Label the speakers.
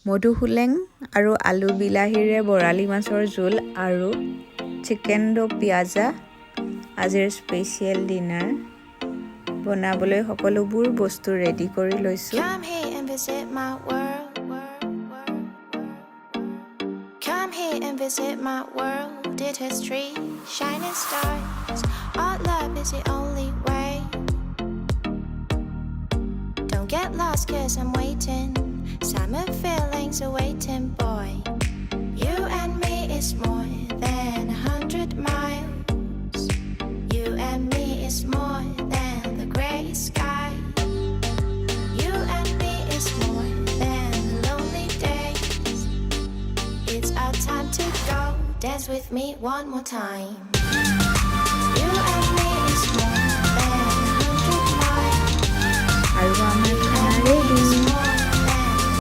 Speaker 1: Modhuhuleng aru Bilahire Masor Jul aru Chiken Do Pyaza আজিৰ special dinner বনাবলৈ সকলোবোৰ বস্তু ৰেডি কৰি লৈছো
Speaker 2: Come here and visit my world. Come here and visit my world. Did history, shining stars. Our love is the only way. Don't get lost 'cause I'm waiting. Summer feelings are waiting, boy. You and me is more than 100 miles. You and me is more than the gray sky. You and me is more than lonely days. It's our time to go. Dance with me one more time. You and me is more than 100 miles.
Speaker 1: আৰু আমাৰ খানা ready